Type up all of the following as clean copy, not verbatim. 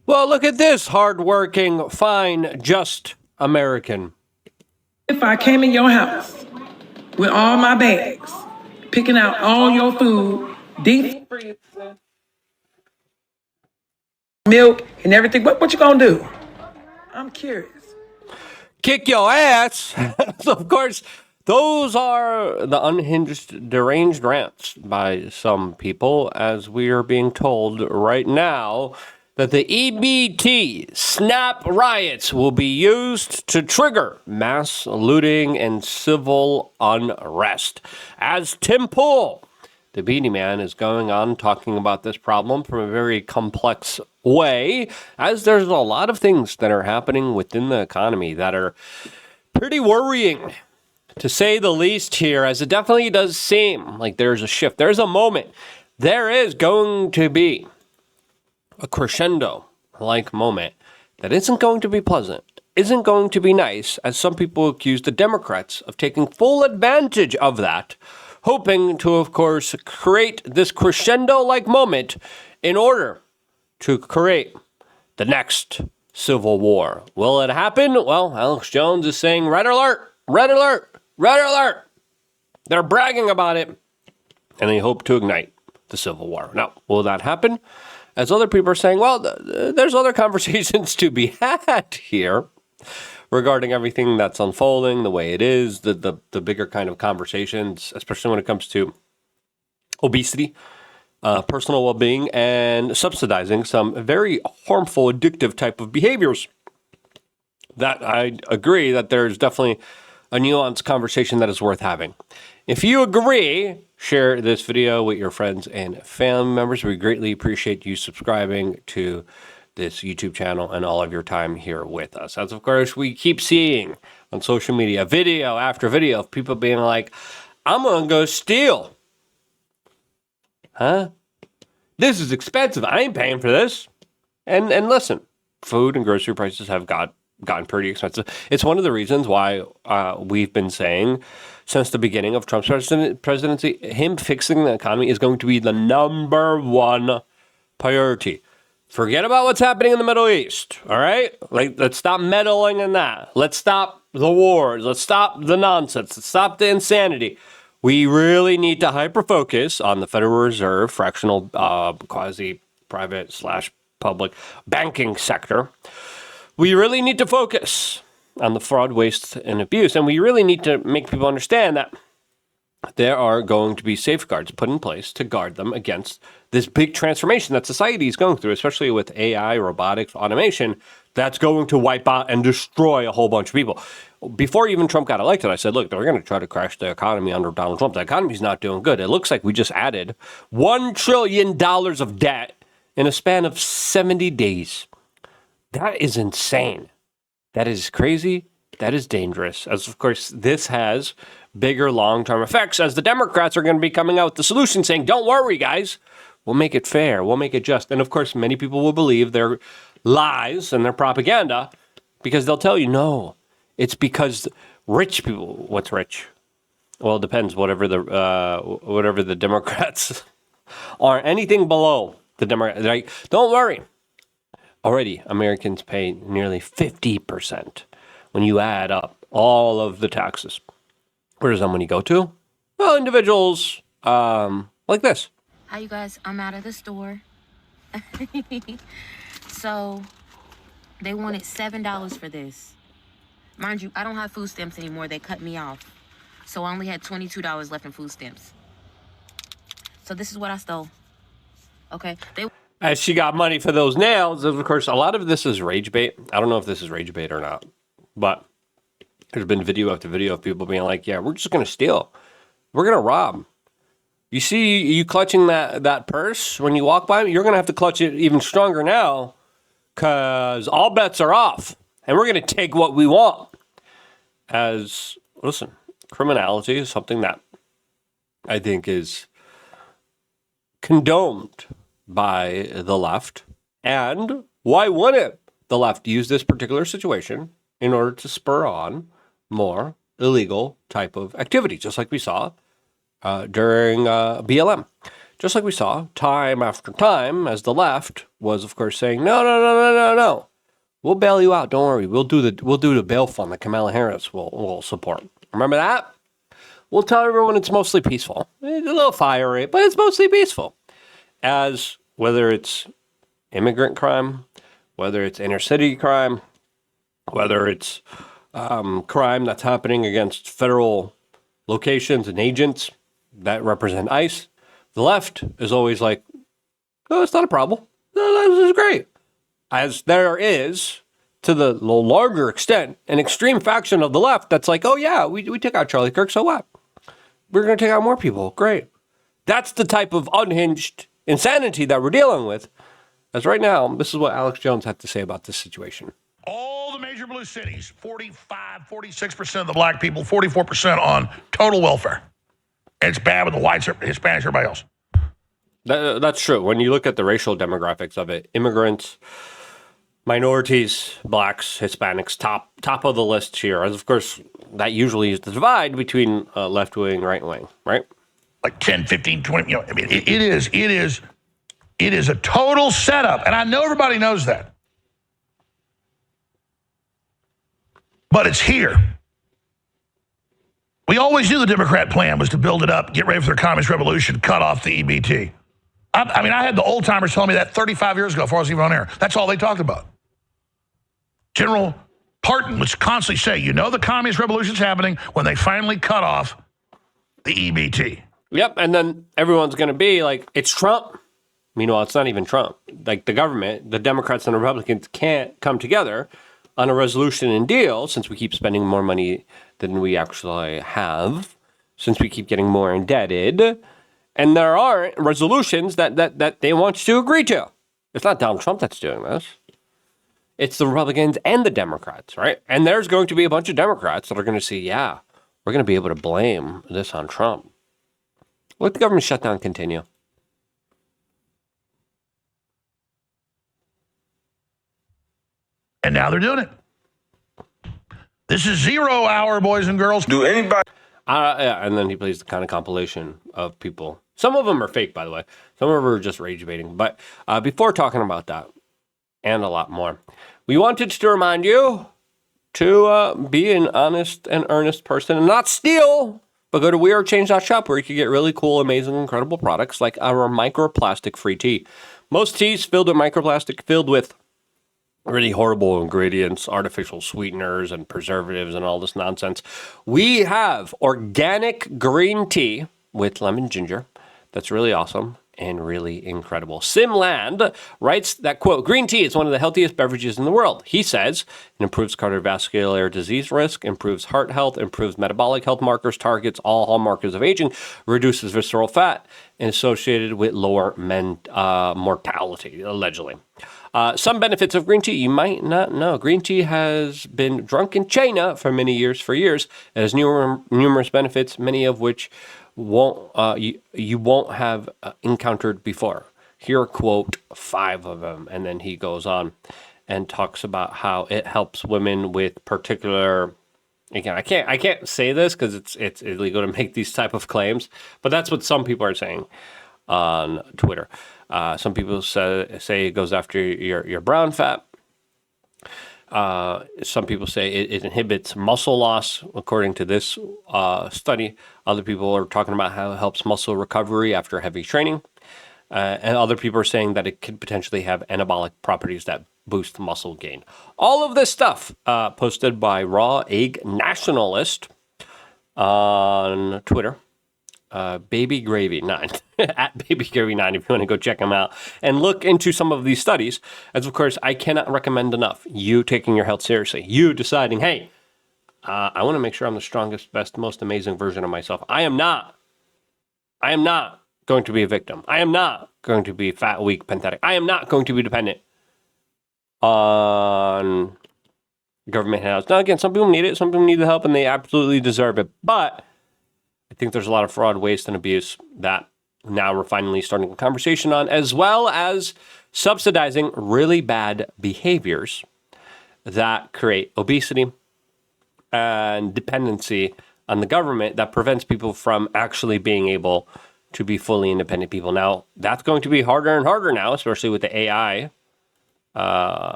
Well, look at this hardworking, fine, just American. If I came in your house with all my bags, picking out all your food, deep milk and everything, what you gonna do? I'm curious. Kick your ass. Of course, those are the unhinged, deranged rants by some people, as we are being told right now that the EBT snap riots will be used to trigger mass looting and civil unrest. As Tim Pool, the Beanie Man, is going on talking about this problem from a very complex way, as there's a lot of things that are happening within the economy that are pretty worrying, to say the least here, as it definitely does seem like there's a shift. There's a moment. There is going to be a crescendo-like moment that isn't going to be pleasant, isn't going to be nice, as some people accuse the Democrats of taking full advantage of that, hoping to, of course, create this crescendo-like moment in order to create the next civil war. Will it happen? Well, Alex Jones is saying, red alert, red alert, red alert. They're bragging about it, and they hope to ignite the civil war. Now, will that happen? As other people are saying, well, there's other conversations to be had here regarding everything that's unfolding the way it is, the bigger kind of conversations, especially when it comes to obesity, personal well-being, and subsidizing some very harmful, addictive type of behaviors. That I agree that there's definitely a nuanced conversation that is worth having. If you agree, share this video with your friends and family members. We greatly appreciate you subscribing to this YouTube channel and all of your time here with us. As of course, we keep seeing on social media, video after video of people being like, I'm going to go steal. Huh? This is expensive. I ain't paying for this. And listen, food and grocery prices have gotten pretty expensive. It's one of the reasons why we've been saying since the beginning of Trump's presidency, him fixing the economy is going to be the number one priority. Forget about what's happening in the Middle East, all right? Like, let's stop meddling in that. Let's stop the wars. Let's stop the nonsense. Let's stop the insanity. We really need to hyper-focus on the Federal Reserve, fractional, quasi-private / public banking sector. We really need to focus on the fraud, waste, and abuse. And we really need to make people understand that there are going to be safeguards put in place to guard them against this big transformation that society is going through, especially with AI, robotics, automation, that's going to wipe out and destroy a whole bunch of people. Before even Trump got elected, I said, look, they're going to try to crash the economy under Donald Trump. The economy's not doing good. It looks like we just added $1 trillion of debt in a span of 70 days. That is insane. That is crazy. That is dangerous. As, of course, this has bigger long-term effects, as the Democrats are going to be coming out with the solution saying, don't worry, guys. We'll make it fair. We'll make it just. And, of course, many people will believe their lies and their propaganda because they'll tell you, no, it's because rich people. What's rich? Well, it depends. Whatever the Democrats are, anything below the Democrats, like, don't worry. Already, Americans pay nearly 50% when you add up all of the taxes. Where does that money go to? Well, individuals like this. Hi, you guys. I'm out of the store. So, they wanted $7 for this. Mind you, I don't have food stamps anymore. They cut me off. So, I only had $22 left in food stamps. So, this is what I stole. Okay? As she got money for those nails, of course, a lot of this is rage bait. I don't know if this is rage bait or not, but there's been video after video of people being like, yeah, we're just going to steal. We're going to rob. You see you clutching that purse when you walk by, you're going to have to clutch it even stronger now because all bets are off and we're going to take what we want. As, listen, criminality is something that I think is condoned by the left. And why wouldn't the left use this particular situation in order to spur on more illegal type of activity, just like we saw during BLM? Just like we saw time after time as the left was, of course, saying, no. We'll bail you out. Don't worry. We'll do the bail fund that Kamala Harris will support. Remember that? We'll tell everyone it's mostly peaceful. It's a little fiery, but it's mostly peaceful. As whether it's immigrant crime, whether it's inner city crime, whether it's crime that's happening against federal locations and agents that represent ICE, the left is always like, oh, it's not a problem. No, this is great. As there is, to the larger extent, an extreme faction of the left that's like, oh yeah, we took out Charlie Kirk, so what? We're going to take out more people. Great. That's the type of unhinged insanity that we're dealing with. As right now, this is what Alex Jones had to say about this situation. All the major blue cities, 46% of the black people, 44% on total welfare. And it's bad with the whites, Hispanics, everybody else. That's true. When you look at the racial demographics of it, immigrants, minorities, blacks, Hispanics, top of the list here. As of course, that usually is the divide between left wing, right wing, right? Like 10, 15, 20, I mean, it is a total setup. And I know everybody knows that. But it's here. We always knew the Democrat plan was to build it up, get ready for their communist revolution, cut off the EBT. I mean, I had the old timers telling me that 35 years ago before I was even on air. That's all they talked about. General Parton would constantly say, you know the communist revolution's happening when they finally cut off the EBT. Yep, and then everyone's going to be like, it's Trump. Meanwhile, it's not even Trump. Like the government, the Democrats and the Republicans can't come together on a resolution and deal since we keep spending more money than we actually have, since we keep getting more indebted. And there are resolutions that they want you to agree to. It's not Donald Trump that's doing this. It's the Republicans and the Democrats, right? And there's going to be a bunch of Democrats that are going to say, yeah, we're going to be able to blame this on Trump. Let the government shutdown continue. And now they're doing it. This is 0 hour, boys and girls. Do anybody? Yeah, and then he plays the kind of compilation of people. Some of them are fake, by the way. Some of them are just rage baiting. But before talking about that and a lot more, we wanted to remind you to be an honest and earnest person and not steal, but go to wearechange.shop where you can get really cool, amazing, incredible products like our microplastic-free tea. Most teas filled with microplastic, filled with really horrible ingredients, artificial sweeteners and preservatives and all this nonsense. We have organic green tea with lemon ginger. That's really awesome and really incredible. Simland writes that, quote, green tea is one of the healthiest beverages in the world. He says it improves cardiovascular disease risk, improves heart health, improves metabolic health markers, targets all hallmarkers of aging, reduces visceral fat, and associated with lower mortality, allegedly. Some benefits of green tea you might not know. Green tea has been drunk in China for many years. It has numerous benefits, many of which you won't have encountered before. Here, quote, 5 of them. And then he goes on and talks about how it helps women with particular. Again, I can't say this because it's illegal to make these type of claims, but that's what some people are saying on Twitter. Some people say it goes after your brown fat. Some people say it inhibits muscle loss, according to this study. Other people are talking about how it helps muscle recovery after heavy training. And other people are saying that it could potentially have anabolic properties that boost muscle gain. All of this stuff posted by Raw Egg Nationalist on Twitter. Baby Gravy 9 at Baby Gravy 9 if you want to go check them out and look into some of these studies. As of course, I cannot recommend enough you taking your health seriously, you deciding, hey, I want to make sure I'm the strongest, best, most amazing version of myself. I am not going to be a victim. I am not going to be fat, weak, pathetic. I am not going to be dependent on government handouts. Now again, some people need it, some people need the help, and they absolutely deserve it. But I think there's a lot of fraud, waste, and abuse that now we're finally starting a conversation on, as well as subsidizing really bad behaviors that create obesity and dependency on the government that prevents people from actually being able to be fully independent people. Now, that's going to be harder and harder now, especially with the AI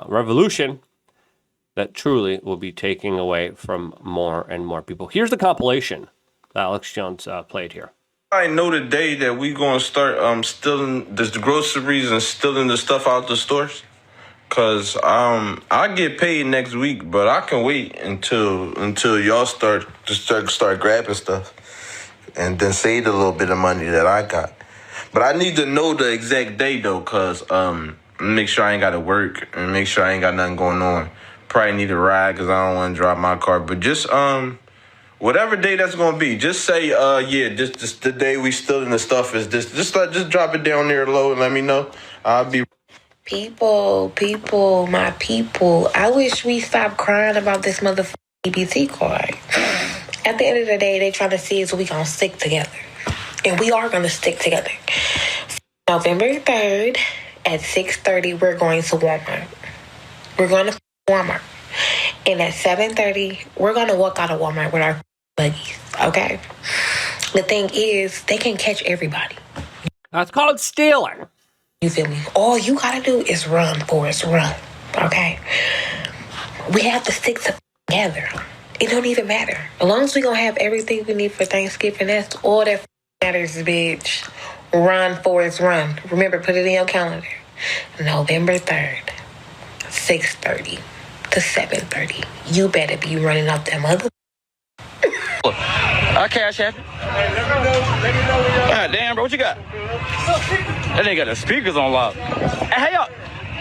revolution that truly will be taking away from more and more people. Here's the compilation that Alex Jones played here. I know the day that we gonna start stealing the groceries and stealing the stuff out the stores. Cause I get paid next week, but I can wait until y'all start grabbing stuff, and then save the little bit of money that I got. But I need to know the exact day though, cause make sure I ain't gotta work and make sure I ain't got nothing going on. Probably need a ride cause I don't want to drive my car. But just whatever day that's gonna be, just say just the day we stealing the stuff is this. Just drop it down there low and let me know. I'll be. People, my people, I wish we stopped crying about this motherfucking EBT card. At the end of the day, they trying to see is we gonna stick together. And we are gonna stick together. November 3rd at 6:30, we're going to Walmart. We're going to Walmart. And at 7:30, we're gonna walk out of Walmart with our buggies, okay? The thing is, they can catch everybody. That's called stealing. You feel me? All you gotta do is run, Forrest, run. Okay? We have to stick together. It don't even matter. As long as we gonna have everything we need for Thanksgiving, that's all that matters, bitch. Run, Forrest, run. Remember, put it in your calendar. November 3rd, 6:30 to 7:30. You better be running up that mother. I cash app. God damn, bro, what you got? That nigga got the speakers on lock. Hey, y'all.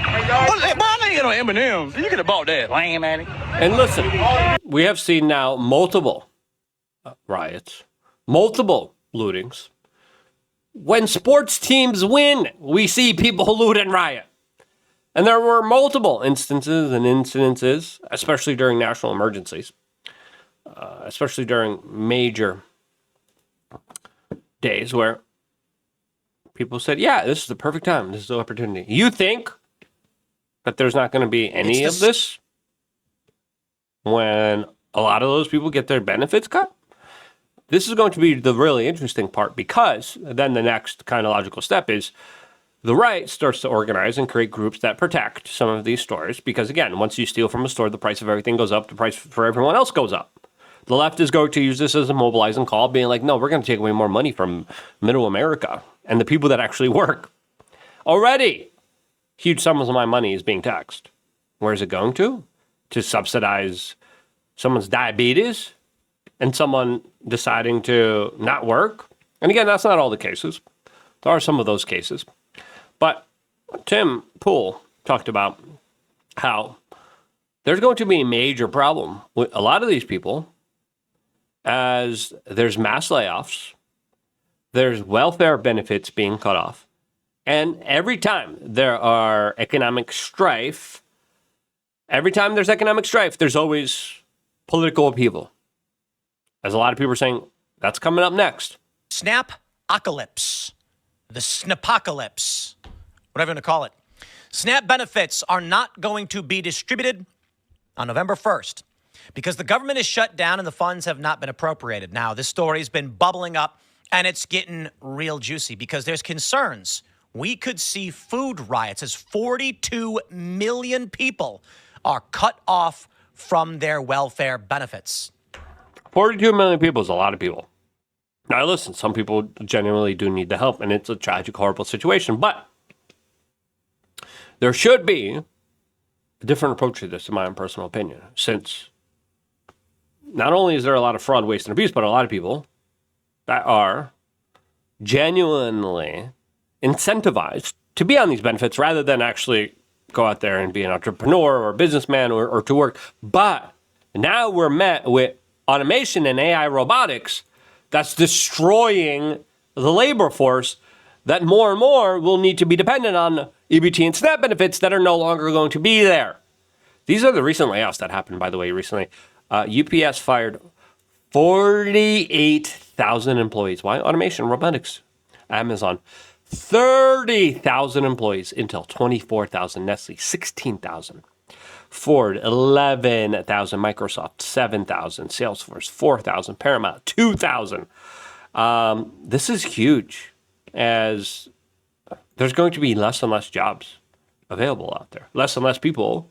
I ain't get no M&M's. You could have bought that. Lame, man. And listen, we have seen now multiple riots, multiple lootings. When sports teams win, we see people loot and riot. And there were multiple instances and incidences, especially during national emergencies, especially during major days where people said, yeah, this is the perfect time. This is the opportunity. You think that there's not going to be any of this when a lot of those people get their benefits cut? This is going to be the really interesting part, because then the next kind of logical step is the right starts to organize and create groups that protect some of these stores. Because again, once you steal from a store, the price of everything goes up, the price for everyone else goes up. The left is going to use this as a mobilizing call, being like, no, we're going to take away more money from middle America and the people that actually work. Already, huge sums of my money is being taxed. Where is it going to? To subsidize someone's diabetes and someone deciding to not work? And again, that's not all the cases. There are some of those cases. But Tim Pool talked about how there's going to be a major problem with a lot of these people as there's mass layoffs, there's welfare benefits being cut off, and every time there are economic strife, there's always political upheaval. As a lot of people are saying, that's coming up next. Snap-ocalypse. The Snapocalypse. Whatever you want to call it. SNAP benefits are not going to be distributed on November 1st because the government is shut down and the funds have not been appropriated. Now, this story has been bubbling up and it's getting real juicy because there's concerns we could see food riots as 42 million people are cut off from their welfare benefits. 42 million people is a lot of people. Now, listen, some people genuinely do need the help, and it's a tragic, horrible situation. But there should be a different approach to this, in my own personal opinion, since not only is there a lot of fraud, waste, and abuse, but a lot of people that are genuinely incentivized to be on these benefits rather than actually go out there and be an entrepreneur or a businessman or to work. But now we're met with automation and AI robotics that's destroying the labor force that more and more will need to be dependent on EBT and SNAP benefits that are no longer going to be there. These are the recent layoffs that happened, by the way, recently. UPS fired 48,000 employees. Why? Automation, robotics. Amazon, 30,000 employees. Intel, 24,000. Nestle, 16,000. Ford, 11,000. Microsoft, 7,000. Salesforce, 4,000. Paramount, 2,000. This is huge, as there's going to be less and less jobs available out there. Less and less people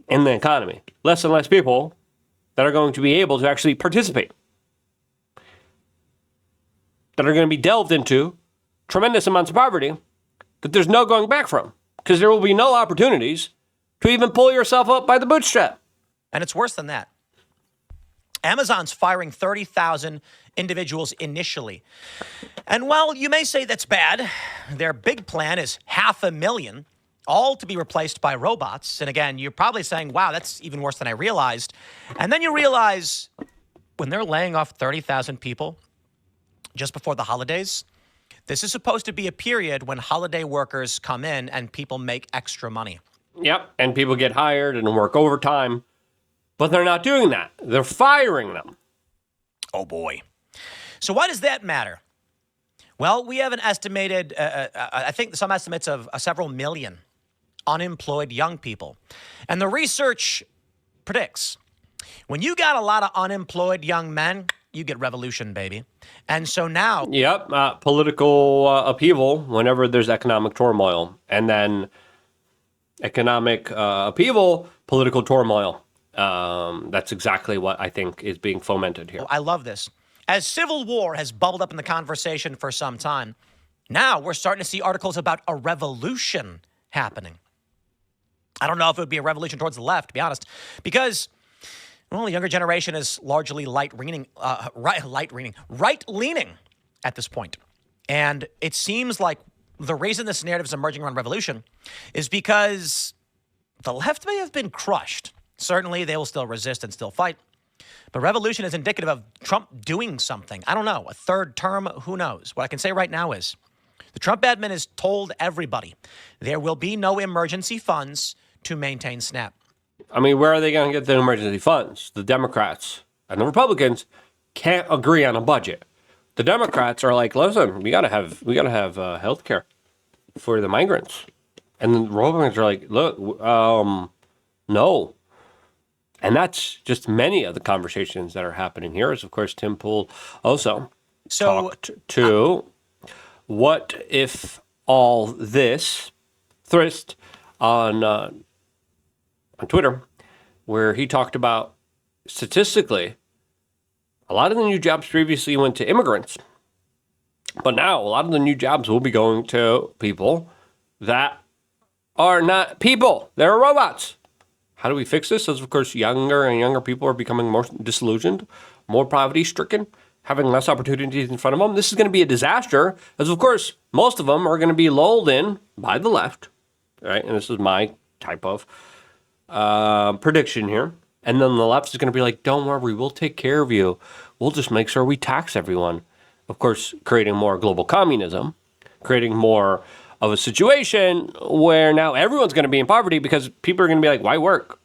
in the economy. Less and less people that are going to be able to actually participate. That are going to be delved into tremendous amounts of poverty that there's no going back from. Because there will be no opportunities to even pull yourself up by the bootstrap. And it's worse than that. Amazon's firing 30,000 individuals initially. And while you may say that's bad, their big plan is 500,000, all to be replaced by robots. And again, you're probably saying, wow, that's even worse than I realized. And then you realize when they're laying off 30,000 people just before the holidays, this is supposed to be a period when holiday workers come in and people make extra money. Yep, and people get hired and work overtime. But they're not doing that. They're firing them. Oh, boy. So why does that matter? Well, we have an estimated, I think some estimates of several million unemployed young people. And the research predicts when you got a lot of unemployed young men, you get revolution, baby. And so now... Yep, political upheaval whenever there's economic turmoil. And then economic upheaval, political turmoil. That's exactly what I think is being fomented here. I love this. As civil war has bubbled up in the conversation for some time, now we're starting to see articles about a revolution happening. I don't know if it would be a revolution towards the left, to be honest, because, well, the younger generation is largely right-leaning at this point. And it seems like the reason this narrative is emerging around revolution is because the left may have been crushed. Certainly, they will still resist and still fight. But revolution is indicative of Trump doing something. I don't know, a third term, who knows? What I can say right now is the Trump admin has told everybody there will be no emergency funds to maintain SNAP. I mean, where are they going to get the emergency funds? The Democrats and the Republicans can't agree on a budget. The Democrats are like, listen, we gotta have health care for the migrants, and the Republicans are like, look, no. And that's just many of the conversations that are happening here. As of course, Tim Pool also talked to what if all this thrust on Twitter, where he talked about statistically, a lot of the new jobs previously went to immigrants, but now a lot of the new jobs will be going to people that are not people. They're robots. How do we fix this? As of course, younger and younger people are becoming more disillusioned, more poverty-stricken, having less opportunities in front of them. This is going to be a disaster, as of course, most of them are going to be lulled in by the left, right? And this is my type of prediction here. And then the left is going to be like, don't worry, we'll take care of you. We'll just make sure we tax everyone. Of course, creating more global communism, creating more of a situation where now everyone's going to be in poverty because people are going to be like, why work?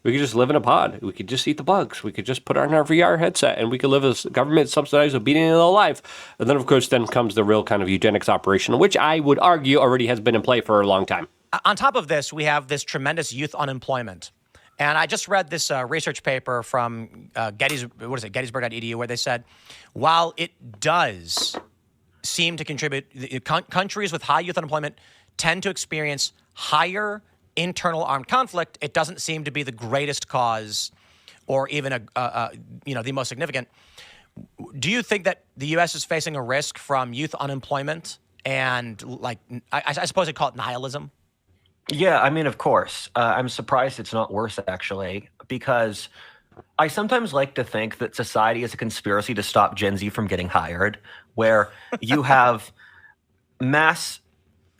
We could just live in a pod. We could just eat the bugs. We could just put on our VR headset and we could live a government-subsidized, obedient little life. And then, of course, then comes the real kind of eugenics operation, which I would argue already has been in play for a long time. On top of this, we have this tremendous youth unemployment. And I just read this research paper from Gettysburg.edu, where they said, while it does seem to contribute, countries with high youth unemployment tend to experience higher internal armed conflict. It doesn't seem to be the greatest cause or even the most significant. Do you think that the U.S. is facing a risk from youth unemployment and, like, I suppose they call it nihilism? Yeah, I mean, of course. I'm surprised it's not worse, actually, because I sometimes like to think that society is a conspiracy to stop Gen Z from getting hired, where you have mass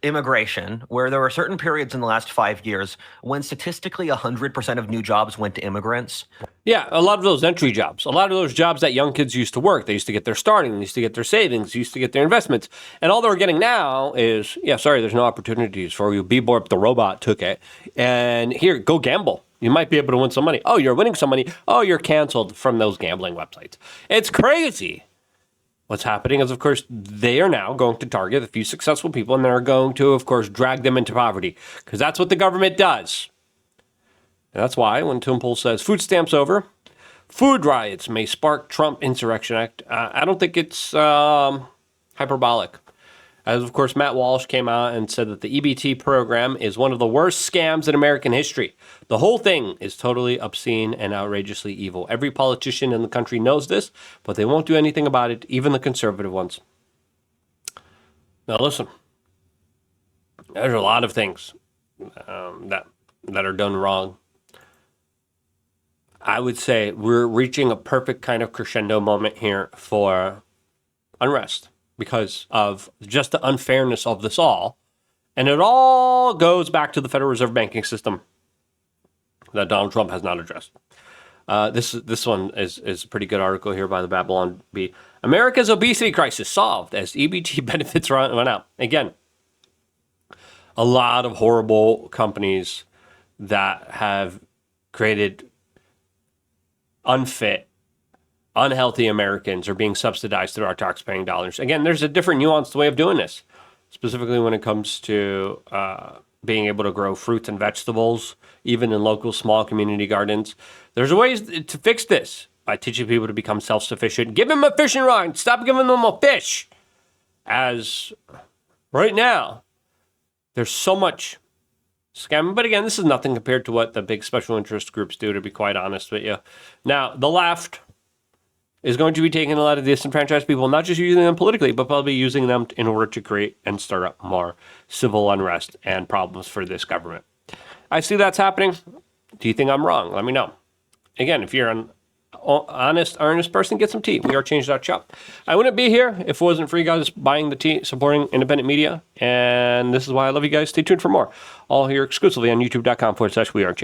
immigration, where there were certain periods in the last 5 years when statistically 100% of new jobs went to immigrants. Yeah, a lot of those entry jobs, a lot of those jobs that young kids used to work, they used to get their starting, they used to get their savings, they used to get their investments. And all they're getting now is, there's no opportunities for you. Bebop the robot took it. And here, go gamble. You might be able to win some money. Oh, you're winning some money. Oh, you're canceled from those gambling websites. It's crazy. What's happening is, of course, they are now going to target a few successful people and they're going to, of course, drag them into poverty because that's what the government does. And that's why when Tim Pool says food stamps over, food riots may spark Trump Insurrection Act, I don't think it's hyperbolic. As, of course, Matt Walsh came out and said that the EBT program is one of the worst scams in American history. The whole thing is totally obscene and outrageously evil. Every politician in the country knows this, but they won't do anything about it, even the conservative ones. Now, listen, there's a lot of things that are done wrong. I would say we're reaching a perfect kind of crescendo moment here for unrest because of just the unfairness of this all. And it all goes back to the Federal Reserve banking system that Donald Trump has not addressed. This one is a pretty good article here by the Babylon Bee. America's obesity crisis solved as EBT benefits run out. Again, a lot of horrible companies that have created unfit, unhealthy Americans are being subsidized through our tax-paying dollars. Again, there's a different nuanced way of doing this, specifically when it comes to being able to grow fruits and vegetables, even in local small community gardens. There's ways to fix this by teaching people to become self-sufficient. Give them a fishing rod. Stop giving them a fish. As right now, there's so much scamming. But again, this is nothing compared to what the big special interest groups do, to be quite honest with you. Now, the left is going to be taking a lot of disenfranchised people, not just using them politically, but probably using them in order to create and start up more civil unrest and problems for this government. I see that's happening. Do you think I'm wrong? Let me know. Again, if you're an honest, earnest person, get some tea. We are Change.shop. I wouldn't be here if it wasn't for you guys buying the tea, supporting independent media. And this is why I love you guys. Stay tuned for more. All here exclusively on youtube.com/WeAreChange.